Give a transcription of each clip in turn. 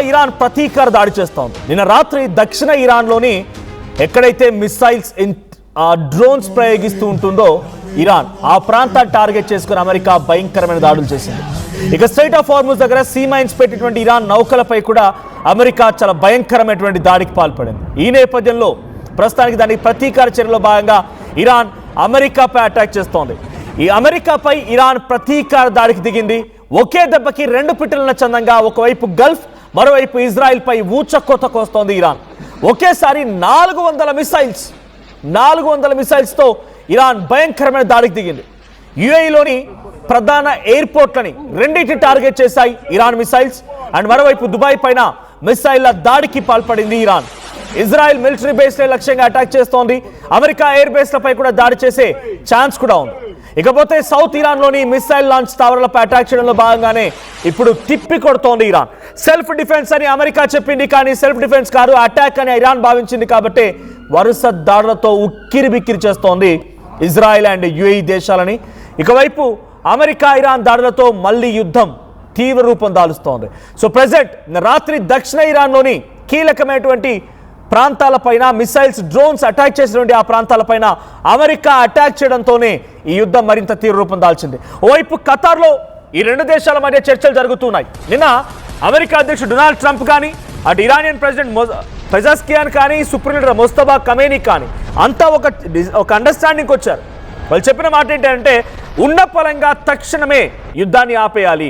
Iran ప్రతీకార దాడి చేస్తోంది. నిన్న రాత్రి దక్షిణ ఇరాన్లోని ఎక్కడైతే మిసైల్స్ డ్రోన్స్ ప్రయోగిస్తూ ఉంటుందో ఇరాన్ ఆ ప్రాంతాన్ని టార్గెట్ చేసుకుని అమెరికా భయంకరమైన దాడులు చేసింది. ఇక స్ట్రైట్ ఆఫ్ హార్ముజ్ దగ్గర సీ మైన్స్ పెట్టినటువంటి ఇరాన్ నౌకలపై కూడా అమెరికా చాలా భయంకరమైనటువంటి దాడికి పాల్పడింది. ఈ నేపథ్యంలో ప్రస్తుతానికి దానికి ప్రతీకార చర్యలో భాగంగా ఇరాన్ అమెరికాపై అటాక్ చేస్తోంది. ఈ అమెరికాపై ఇరాన్ ప్రతీకార దాడికి దిగింది. ఒకే దెబ్బకి రెండు పిట్టల చందంగా ఒకవైపు గల్ఫ్, మరోవైపు ఇజ్రాయెల్ పై ఊచకోత కోస్తోంది ఇరాన్. ఒకేసారి 400 మిసైల్స్తో ఇరాన్ భయంకరమైన దాడికి దిగింది. యుఏఈలోని ప్రధాన ఎయిర్పోర్ట్లని రెండింటిని టార్గెట్ చేశాయి ఇరాన్ మిసైల్స్. అండ్ మరోవైపు దుబాయ్ పైన మిసైళ్ల దాడికి పాల్పడింది ఇరాన్. ఇజ్రాయెల్ మిలిటరీ బేస్లే లక్ష్యంగా అటాక్ చేస్తోంది. అమెరికా ఎయిర్ బేస్లపై కూడా దాడి చేసే ఛాన్స్ కూడా ఉంది. ఇకపోతే సౌత్ ఇరాన్లోని మిసైల్ లాంచ్ టావర్లపై అటాక్ చేయడంలో భాగంగానే ఇప్పుడు తిప్పి కొడుతోంది ఇరాన్. సెల్ఫ్ డిఫెన్స్ అని అమెరికా చెప్పింది, కానీ సెల్ఫ్ డిఫెన్స్ కాదు, అటాక్ అని ఇరాన్ భావించింది. కాబట్టి వరుస దాడులతో ఉక్కిరి బిక్కిరి చేస్తోంది ఇజ్రాయెల్ అండ్ యుఏఈ దేశాలని. ఇకవైపు అమెరికా ఇరాన్ దాడులతో మళ్ళీ యుద్ధం తీవ్ర రూపం దాలుస్తోంది. సో ప్రెజెంట్ రాత్రి దక్షిణ ఇరాన్లోని కీలకమైనటువంటి ప్రాంతాలపైన మిసైల్స్ డ్రోన్స్ అటాక్ చేసినటువంటి ఆ ప్రాంతాలపైన అమెరికా అటాక్ చేయడంతోనే ఈ యుద్ధం మరింత తీవ్ర రూపం దాల్చింది. ఓవైపు ఖతార్లో ఈ రెండు దేశాల మధ్య చర్చలు జరుగుతున్నాయి. నిన్న అమెరికా అధ్యక్షుడు డొనాల్డ్ ట్రంప్ కానీ, అటు ఇరానియన్ ప్రెసిడెంట్ పెజెస్కియాన్ కానీ, సుప్రీం లీడర్ ముస్తఫా కమేనీ కానీ అంతా ఒక అండర్స్టాండింగ్కి వచ్చారు. వాళ్ళు చెప్పిన మాట ఏంటంటే ఉన్న పరంగా తక్షణమే యుద్ధాన్ని ఆపేయాలి,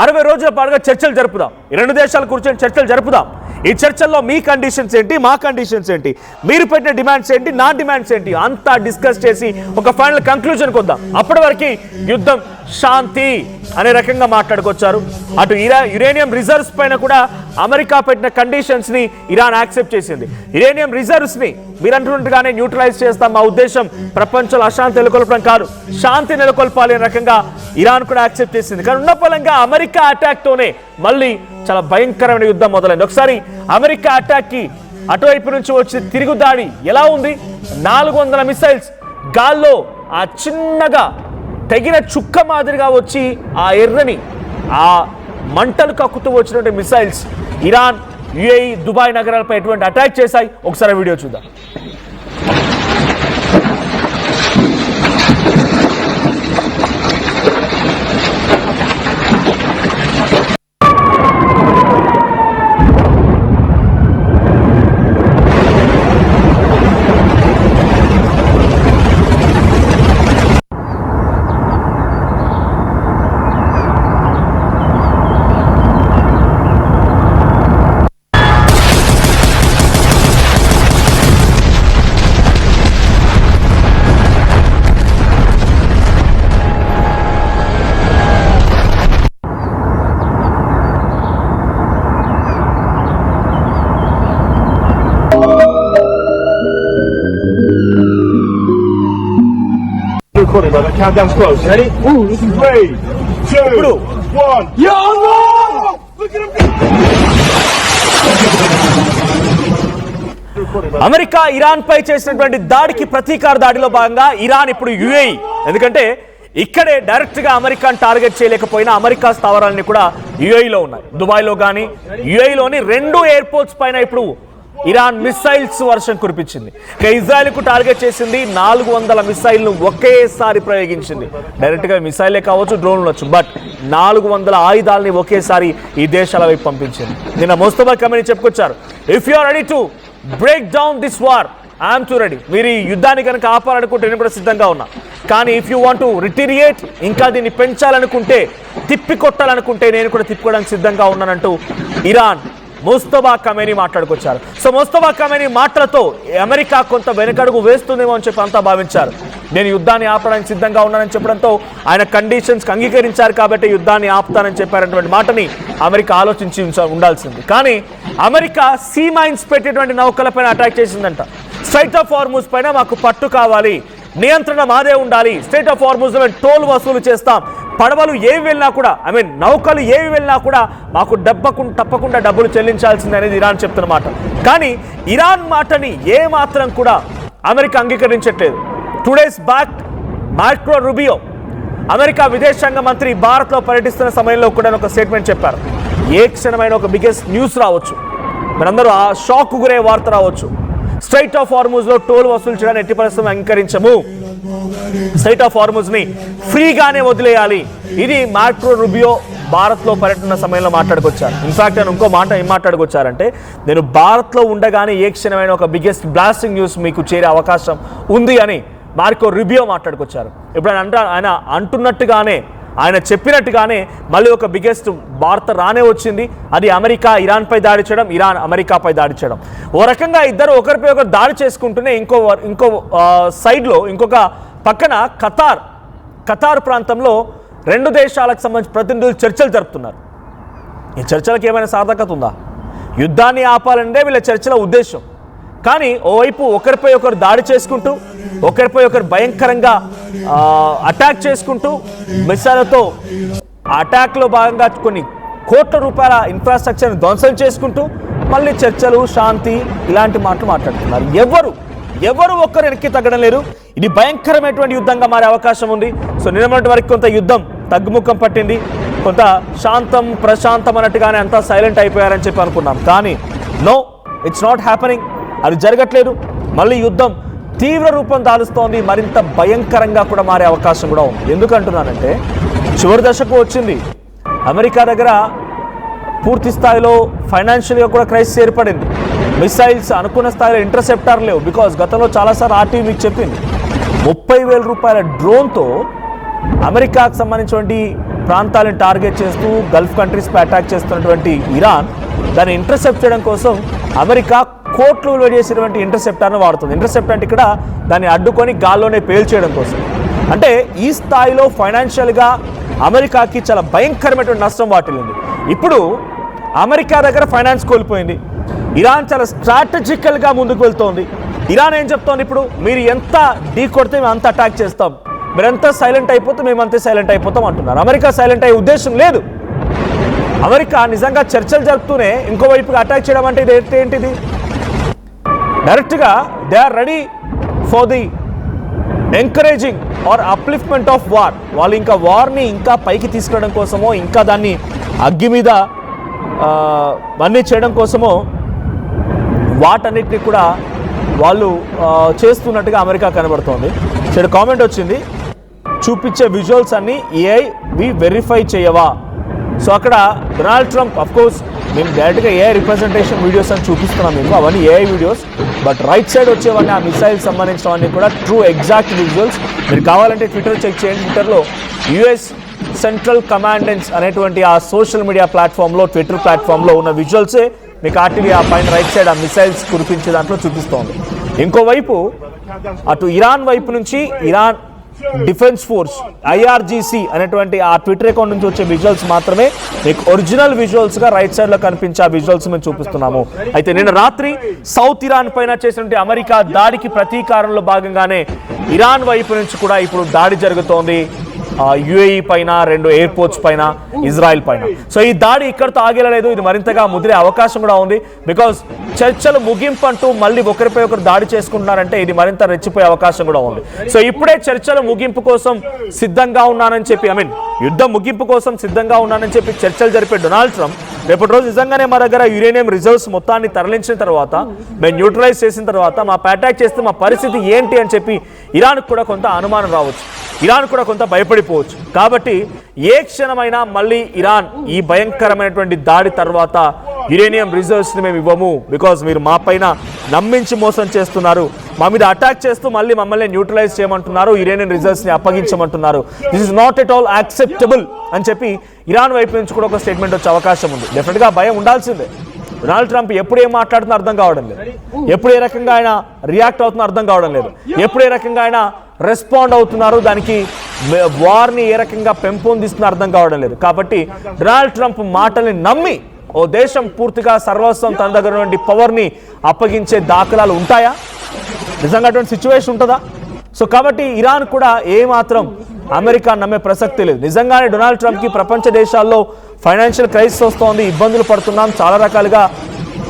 60 రోజుల పాటుగా చర్చలు జరుపుదాం, ఈ రెండు దేశాల కూర్చొని చర్చలు జరుపుదాం. ఈ చర్చల్లో మీ కండిషన్స్ ఏంటి, మా కండిషన్స్ ఏంటి, మీరు పెట్టిన డిమాండ్స్ ఏంటి, నా డిమాండ్స్ ఏంటి, అంతా డిస్కస్ చేసి ఒక ఫైనల్ కంక్లూజన్కి వద్దాం. అప్పటి వరకు యుద్ధం శాంతి అనే రకంగా మాట్లాడుకొచ్చారు. అటు యురేనియం రిజర్వ్స్ పైన కూడా అమెరికా పెట్టిన కండిషన్స్ని ఇరాన్ యాక్సెప్ట్ చేసింది. యురేనియం రిజర్వ్స్ని మీరు అంటున్నట్టుగానే న్యూట్రలైజ్ చేస్తాం, మా ఉద్దేశం ప్రపంచంలో అశాంతి నెలకొల్పడం కాదు, శాంతి నెలకొల్పాలి అనే రకంగా ఇరాన్ కూడా యాక్సెప్ట్ చేసింది. కానీ ఉన్న ఫలంగా అమెరికా అటాక్తోనే మళ్ళీ చాలా భయంకరమైన యుద్ధం మొదలైంది. ఒకసారి అమెరికా అటాక్కి అటువైపు నుంచి వచ్చి తిరుగు దాడి ఎలా ఉంది? 400 మిసైల్స్ గాల్లో ఆ చిన్నగా తెగిన చుక్క మాదిరిగా వచ్చి ఆ ఎర్రని ఆ మంటలు కక్కుతూ వచ్చినటువంటి మిసైల్స్ ఇరాన్, యుఏఈ, దుబాయ్ నగరాలపై ఎటువంటి అటాక్ చేశాయి ఒకసారి వీడియో చూద్దాం. Recording, brother. Countdown's close. Ready? 3, 2, 1. Ya Allah! Look at him go! America Iran పై చేసినటువంటి దాడికి ప్రతీకార దాడిలో భాగంగా ఇరాన్ ఇప్పుడు యుఏఈ, ఎందుకంటే ఇక్కడే డైరెక్ట్ గా అమెరికాను టార్గెట్ చేయలేకపోయినా అమెరికా స్థావరాలన్నీ కూడా యుఏఈలో ఉన్నాయి. దుబాయ్లో కానీ యుఏఈలోని 2 ఎయిర్పోర్ట్స్ పైన ఇప్పుడు ఇరాన్ మిసైల్స్ వర్షం కురిపించింది. ఇక ఇజ్రాయెల్కు టార్గెట్ చేసింది, 400 మిసైల్ను ఒకేసారి ప్రయోగించింది. డైరెక్ట్గా మిసైలే కావచ్చు, డ్రోన్లు వచ్చు, బట్ 400 ఆయుధాలని ఒకేసారి ఈ దేశాల వైపు పంపించింది. నిన్న ముస్తఫా కమేనీ చెప్పుకొచ్చారు, if you are ready to break down this war, I'm too ready. మీరు ఈ యుద్ధాన్ని కనుక ఆపాలనుకుంటే నేను కూడా సిద్ధంగా ఉన్నా. కానీ if you want to retaliate, ఇంకా దీన్ని పెంచాలనుకుంటే, తిప్పికొట్టాలనుకుంటే నేను కూడా తిప్పుకోవడానికి సిద్ధంగా ఉన్నానంటూ ఇరాన్ ముస్తఫా కమేనీ మాట్లాడుకొచ్చారు. సో ముస్తఫా కమేనీ మాటలతో అమెరికా కొంత వెనకడుగు వేస్తుందేమో అని చెప్పి అంతా భావించారు. నేను యుద్ధాన్ని ఆపడానికి సిద్ధంగా ఉన్నానని చెప్పడంతో ఆయన కండిషన్స్కి అంగీకరించారు కాబట్టి యుద్ధాన్ని ఆపుతానని చెప్పారనేటువంటి మాటని అమెరికా ఆలోచించి ఉండాల్సింది. కానీ అమెరికా సీ మైన్స్ పెట్టేటువంటి నౌకలపైన అటాక్ చేసిందంట. స్ట్రైట్ ఆఫ్ హార్ముజ్ పైన మాకు పట్టు కావాలి, నియంత్రణ మాదే ఉండాలి, స్ట్రైట్ ఆఫ్ హార్ముజ్ టోల్ వసూలు చేస్తాం, పడవలు ఏవి వెళ్ళినా కూడా, నౌకలు ఏవి వెళ్ళినా కూడా మాకు తప్పకుండా డబ్బులు చెల్లించాల్సింది అనేది ఇరాన్ చెప్తున్నమాట. కానీ ఇరాన్ మాటని ఏ మాత్రం కూడా అమెరికా అంగీకరించట్లేదు. 2 days back Marco Rubio, America విదేశాంగ మంత్రి, భారత్లో పర్యటిస్తున్న సమయంలో కూడా ఒక స్టేట్మెంట్ చెప్పారు. ఏ క్షణమైన ఒక బిగ్గెస్ట్ న్యూస్ రావచ్చు, మనందరూ ఆ షాక్ గురే వార్త రావచ్చు. స్ట్రైట్ ఆఫ్ హార్మూజ్ లో టోల్ వసూలు చేయడానికి ఎట్టి పరిస్థితుల్లో అంగీకరించము, స్ట్రైట్ ఆఫ్ హార్మూజ్ ని ఫ్రీగానే వదిలేయాలి. ఇది మార్కో రూబియో భారత్లో పర్యటన సమయంలో మాట్లాడుకొచ్చారు. ఇన్ఫాక్ట్ నేను ఇంకో మాట ఏం మాట్లాడుకొచ్చారంటే, నేను భారత్లో ఉండగానే ఏ క్షణమైన ఒక బిగ్గెస్ట్ బ్లాస్టింగ్ న్యూస్ మీకు చేరే అవకాశం ఉంది అని మార్కో రూబియో మాట్లాడుకొచ్చారు. ఇప్పుడు ఆయన అంటున్నట్టుగానే, ఆయన చెప్పినట్టుగానే మళ్ళీ ఒక బిగ్గెస్ట్ వార్త రానే వచ్చింది. అది అమెరికా ఇరాన్పై దాడి చేయడం, ఇరాన్ అమెరికాపై దాడి చేయడం. ఓ రకంగా ఇద్దరు ఒకరిపై ఒకరు దాడి చేసుకుంటూనే ఇంకో సైడ్లో, ఇంకొక పక్కన ఖతార్ ప్రాంతంలో రెండు దేశాలకు సంబంధించిన ప్రతినిధులు చర్చలు జరుపుతున్నారు. ఈ చర్చలకు ఏమైనా సార్థకత ఉందా? యుద్ధాన్ని ఆపాలంటే వీళ్ళ చర్చల ఉద్దేశం. కానీ ఓవైపు ఒకరిపై ఒకరు దాడి చేసుకుంటూ, ఒకరిపై ఒకరు భయంకరంగా అటాక్ చేసుకుంటూ, మిసైళ్లతో అటాక్లో భాగంగా కొన్ని కోట్ల రూపాయల ఇన్ఫ్రాస్ట్రక్చర్ని ధ్వంసం చేసుకుంటూ మళ్ళీ చర్చలు, శాంతి ఇలాంటి మాటలు మాట్లాడుతున్నారు. ఎవరు ఒక్కరు వెనక్కి తగ్గడం లేదు. ఇది భయంకరమైనటువంటి యుద్ధంగా మారే అవకాశం ఉంది. సో నిన్నటి వరకు కొంత యుద్ధం తగ్గుముఖం పట్టింది, కొంత ప్రశాంతం అన్నట్టుగానే అంతా సైలెంట్ అయిపోయారని చెప్పి అనుకున్నాం. కానీ నో, ఇట్స్ నాట్ హ్యాపెనింగ్. అది జరగట్లేదు. మళ్ళీ యుద్ధం తీవ్ర రూపం దాలుస్తోంది, మరింత భయంకరంగా కూడా మారే అవకాశం కూడా ఉంది. ఎందుకంటున్నానంటే, చివరి దశకు వచ్చింది. అమెరికా దగ్గర పూర్తి స్థాయిలో ఫైనాన్షియల్గా కూడా క్రైసిస్ ఏర్పడింది. మిసైల్స్ అనుకున్న స్థాయిలో ఇంటర్సెప్టార్ లేవు. బికాజ్ గతంలో చాలాసార్లు ఆర్టీవీ మీకు చెప్పింది, 30,000 రూపాయల డ్రోన్తో అమెరికాకు సంబంధించినటువంటి ప్రాంతాలను టార్గెట్ చేస్తూ గల్ఫ్ కంట్రీస్పై అటాక్ చేస్తున్నటువంటి ఇరాన్ దాన్ని ఇంటర్సెప్ట్ చేయడం కోసం అమెరికా కోట్లు విలువ చేసినటువంటి ఇంటర్సెప్టార్ను వాడుతుంది. ఇంటర్సెప్ట్ అంటే ఇక్కడ దాన్ని అడ్డుకొని గాల్లోనే పేల్చేయడం కోసం. అంటే ఈ స్థాయిలో ఫైనాన్షియల్గా అమెరికాకి చాలా భయంకరమైనటువంటి నష్టం వాటిల్లింది. ఇప్పుడు అమెరికా దగ్గర ఫైనాన్స్ కోల్పోయింది. ఇరాన్ చాలా స్ట్రాటజికల్గా ముందుకు వెళ్తోంది. ఇరాన్ ఏం చెప్తోంది, ఇప్పుడు మీరు ఎంత ఢీ కొడితే మేము అంత అటాక్ చేస్తాం, మీరు ఎంత సైలెంట్ అయిపోతే మేము అంతే సైలెంట్ అయిపోతాం అంటున్నారు. అమెరికా సైలెంట్ అయ్యే ఉద్దేశం లేదు. అమెరికా నిజంగా చర్చలు జరుపుతూనే ఇంకోవైపుగా అటాక్ చేయడం అంటే ఇది ఏంటిది? డైరెక్ట్గా they are ready for the encouraging or upliftment of war. వాళ్ళు ఇంకా వార్ని ఇంకా పైకి తీసుకురావడం కోసమో, ఇంకా దాన్ని అగ్గి మీద అన్నీ చేయడం కోసమో వాటన్నిటిని కూడా వాళ్ళు చేస్తున్నట్టుగా అమెరికా కనబడుతోంది. చెడు కామెంట్ వచ్చింది, చూపించే విజువల్స్ అన్నీ ఏఐ వెరిఫై చేయవా? సో అక్కడ డొనాల్డ్ ట్రంప్, అఫ్ కోర్స్ మేము డైరెక్ట్గా ఏఐ రిప్రజెంటేషన్ వీడియోస్ అని చూపిస్తున్నాం మీకు, అవన్నీ AI videos. But right side వచ్చేవన్నీ ఆ మిసైల్ సంబంధించినవన్నీ కూడా ట్రూ ఎగ్జాక్ట్ విజువల్స్. మీరు కావాలంటే ట్విట్టర్ చెక్ చేయండి. ట్విట్టర్లో యుఎస్ సెంట్రల్ కమాండెన్స్ అనేటువంటి ఆ సోషల్ మీడియా ప్లాట్ఫామ్లో, ట్విట్టర్ ప్లాట్ఫామ్లో ఉన్న విజువల్సే మీకు ఆర్టీవీ ఆ పైన రైట్ సైడ్ ఆ మిసైల్స్ కురిపించే దాంట్లో చూపిస్తోంది. ఇంకోవైపు అటు ఇరాన్ వైపు నుంచి ఇరాన్ డిఫెన్స్ ఫోర్స్ ఐఆర్జీసీ అనేటువంటి ఆ ట్విట్టర్ అకౌంట్ నుంచి వచ్చే విజువల్స్ మాత్రమే మీకు ఒరిజినల్ విజువల్స్గా రైట్ సైడ్లో కనిపించే ఆ విజువల్స్ మేము చూపిస్తున్నాము. అయితే నిన్న రాత్రి సౌత్ ఇరాన్ పైన చేసినటువంటి అమెరికా దాడికి ప్రతీకారంలో భాగంగానే ఇరాన్ వైపు నుంచి కూడా ఇప్పుడు దాడి జరుగుతోంది. యుఏఈ పైన, 2 ఎయిర్పోర్ట్స్ పైన, ఇజ్రాయెల్ పైన. సో ఈ దాడి ఇక్కడితో ఆగేలేదు, ఇది మరింతగా ముదిరే అవకాశం కూడా ఉంది. బికాజ్ చర్చలు ముగింపు అంటూ మళ్ళీ ఒకరిపై ఒకరు దాడి చేసుకుంటున్నారంటే ఇది మరింత రెచ్చిపోయే అవకాశం కూడా ఉంది. సో ఇప్పుడే చర్చల ముగింపు కోసం సిద్ధంగా ఉన్నానని చెప్పి, యుద్ధం ముగింపు కోసం సిద్ధంగా ఉన్నానని చెప్పి చర్చలు జరిపే డొనాల్డ్ ట్రంప్ రేపటి రోజు నిజంగానే మా దగ్గర యురేనియం రిజర్వ్స్ మొత్తాన్ని తరలించిన తర్వాత, మేము న్యూట్రలైజ్ చేసిన తర్వాత మా అటాక్ చేస్తే మా పరిస్థితి ఏంటి అని చెప్పి ఇరాన్కు కూడా కొంత అనుమానం రావచ్చు, ఇరాన్ కూడా కొంత భయపడిపోవచ్చు. కాబట్టి ఏ క్షణమైనా మళ్ళీ ఇరాన్ ఈ భయంకరమైనటువంటి దాడి తర్వాత యురేనియం రిజర్వ్స్ని మేము ఇవ్వము, బికాజ్ మీరు మా పైన నమ్మించి మోసం చేస్తున్నారు, మా మీద అటాక్ చేస్తూ మళ్ళీ మమ్మల్ని న్యూట్రలైజ్ చేయమంటున్నారు, యురేనియం రిజర్వ్స్ని అప్పగించమంటున్నారు, this is not at all acceptable అని చెప్పి ఇరాన్ వైపు నుంచి కూడా ఒక స్టేట్మెంట్ వచ్చే అవకాశం ఉంది. డెఫినెట్గా భయం ఉండాల్సిందే. డొనాల్డ్ ట్రంప్ ఎప్పుడు ఏం మాట్లాడుతున్నా అర్థం కావడం లేదు, ఎప్పుడు ఏ రకంగా ఆయన రియాక్ట్ అవుతున్నా అర్థం కావడం లేదు, ఎప్పుడు ఏ రకంగా ఆయన రెస్పాండ్ అవుతున్నారు, దానికి వార్ని ఏ రకంగా పెంపొందిస్తున్నా అర్థం కావడం లేదు. కాబట్టి డొనాల్డ్ ట్రంప్ మాటల్ని నమ్మి ఓ దేశం పూర్తిగా సర్వస్వం తన దగ్గర నుండి పవర్ని అప్పగించే దాఖలాలు ఉంటాయా? నిజంగా అటువంటి సిచ్యువేషన్ ఉంటుందా? సో కాబట్టి ఇరాన్ కూడా ఏమాత్రం అమెరికా నమ్మే ప్రసక్తి లేదు. నిజంగానే డొనాల్డ్ ట్రంప్కి ప్రపంచ దేశాల్లో ఫైనాన్షియల్ క్రైసిస్ వస్తోంది, ఇబ్బందులు పడుతున్నాం, చాలా రకాలుగా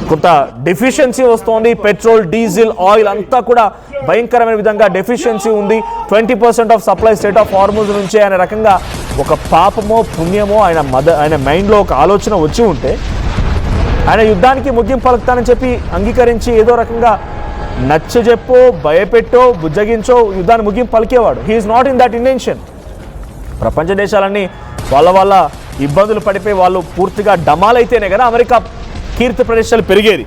కొంత డెఫిషియన్సీ వస్తోంది, పెట్రోల్, డీజిల్, ఆయిల్ అంతా కూడా భయంకరమైన విధంగా డెఫిషియన్సీ ఉంది, 20% of supply state of Hormuz నుంచే అనే రకంగా ఒక పాపమో పుణ్యమో ఆయన మైండ్లో ఒక ఆలోచన వచ్చి ఉంటే ఆయన యుద్ధానికి ముగింపు పలుకుతానని చెప్పి అంగీకరించి ఏదో రకంగా నచ్చజెప్పో భయపెట్టో బుజ్జగించో యుద్ధాన్ని ముగింపు పలికేవాడు. He is not in that intention. ప్రపంచ దేశాలన్నీ వాళ్ళ ఇబ్బందులు పడిపోయి వాళ్ళు పూర్తిగా డమాలైతేనే కదా అమెరికా కీర్తి ప్రదేశాలు పెరిగేది.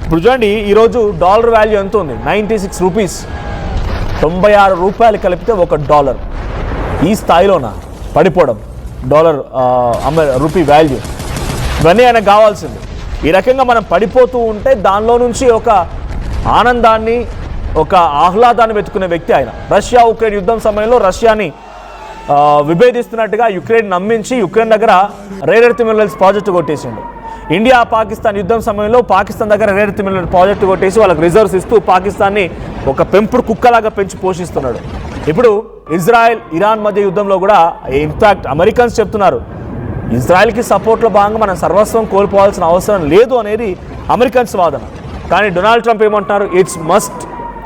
ఇప్పుడు చూడండి, ఈరోజు డాలర్ వాల్యూ ఎంత ఉంది? 96 రూపీస్, 96 రూపాయలు కలిపితే $1. ఈ స్థాయిలోన పడిపోవడం డాలర్ రూపీ వాల్యూ, ఇవన్నీ ఆయనకు కావాల్సింది. ఈ రకంగా మనం పడిపోతూ ఉంటే దానిలో నుంచి ఒక ఆనందాన్ని ఒక ఆహ్లాదాన్ని వెతుకునే వ్యక్తి ఆయన. రష్యా ఉక్రెయిన్ యుద్ధం సమయంలో రష్యాని విభేదిస్తున్నట్టుగా యుక్రెయిన్ నమ్మించి యుక్రెయిన్ దగ్గర రేర్ ఎర్త్ మినరల్స్ ప్రాజెక్టు కొట్టేసిండు. ఇండియా పాకిస్తాన్ యుద్ధం సమయంలో పాకిస్తాన్ దగ్గర రేర్ ఎర్త్ మినరల్ ప్రాజెక్టు కొట్టేసి వాళ్ళకి రిజర్వ్స్ ఇస్తూ పాకిస్తాన్ని ఒక పెంపుడు కుక్కలాగా పెంచి పోషిస్తున్నాడు. ఇప్పుడు ఇజ్రాయెల్ ఇరాన్ మధ్య యుద్ధంలో కూడా ఇన్ఫాక్ట్ అమెరికన్స్ చెప్తున్నారు ఇజ్రాయెల్కి సపోర్ట్లో భాగంగా మనం సర్వస్వం కోల్పోవాల్సిన అవసరం లేదు అనేది అమెరికన్స్ వాదన. కానీ డొనాల్డ్ ట్రంప్ ఏమంటున్నారు? ఇట్స్ మస్ట్,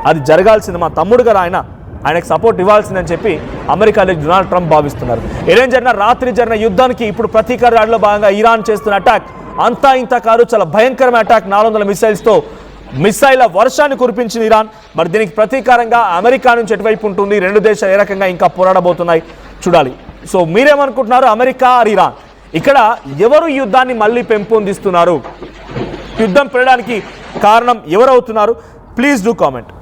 అది జరగాల్సింది, మా తమ్ముడు గారు ఆయనకు సపోర్ట్ ఇవ్వాల్సిందని చెప్పి అమెరికాలో డొనాల్డ్ ట్రంప్ భావిస్తున్నారు. ఏం జరిగిన రాత్రి జరిగిన యుద్ధానికి ఇప్పుడు ప్రతీకార దాడిలో భాగంగా ఇరాన్ చేస్తున్న అటాక్ అంతా ఇంత కాదు, చాలా భయంకరమైన అటాక్. 400 మిసైల్స్తో మిసైళ్ల వర్షాన్ని కురిపించింది ఇరాన్. మరి దీనికి ప్రతీకారంగా అమెరికా నుంచి ఎటువైపు ఉంటుంది, రెండు దేశాలు ఏ రకంగా ఇంకా పోరాడబోతున్నాయి చూడాలి. సో మీరేమనుకుంటున్నారు? America or Iran? ఇక్కడ ఎవరు ఈ యుద్ధాన్ని మళ్ళీ పెంపొందిస్తున్నారు? యుద్ధం పెరగడానికి కారణం ఎవరవుతున్నారు? Please do comment.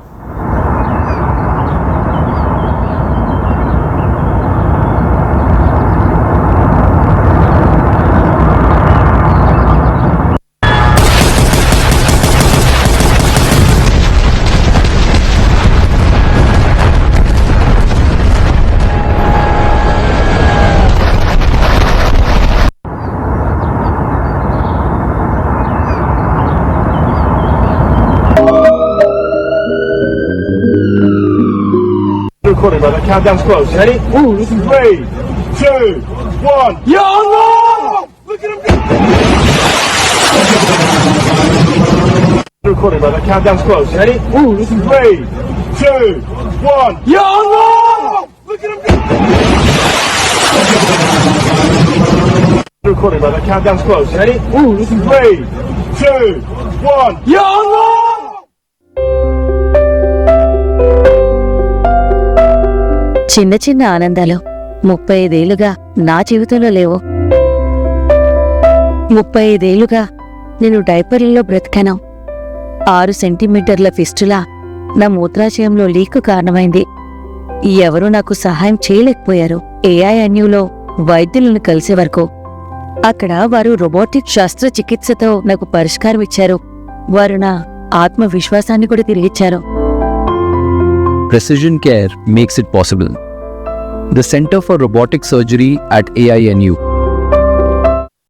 Recording, brother. Countdown's close. Ready? 3, 2, 1. Ya Allah! Look at him go! Recording, brother. Countdown's close. Ready? 3, 2, 1. Ya Allah! Look at him go! Recording, brother. Countdown's close. Ready? 3, 2, 1. Ya Allah! చిన్న చిన్న ఆనందాలు 35 ఏళ్లుగా నా జీవితంలో లేవు. 35 ఏళ్లుగా నేను డైపర్లలో బ్రతికాను. 6 సెంటీమీటర్ల ఫిస్టులా నా మూత్రాశయంలో లీకు కారణమైంది. ఎవరూ నాకు సహాయం చేయలేకపోయారు. AINUలో వైద్యులను కలిసే వరకు. అక్కడ వారు రోబోటిక్ శస్త్రచికిత్సతో నాకు పరిష్కారం ఇచ్చారు. వారు నా ఆత్మవిశ్వాసాన్ని కూడా తిరిగిచ్చారు. Precision care makes it possible. The Center for Robotic Surgery at AINU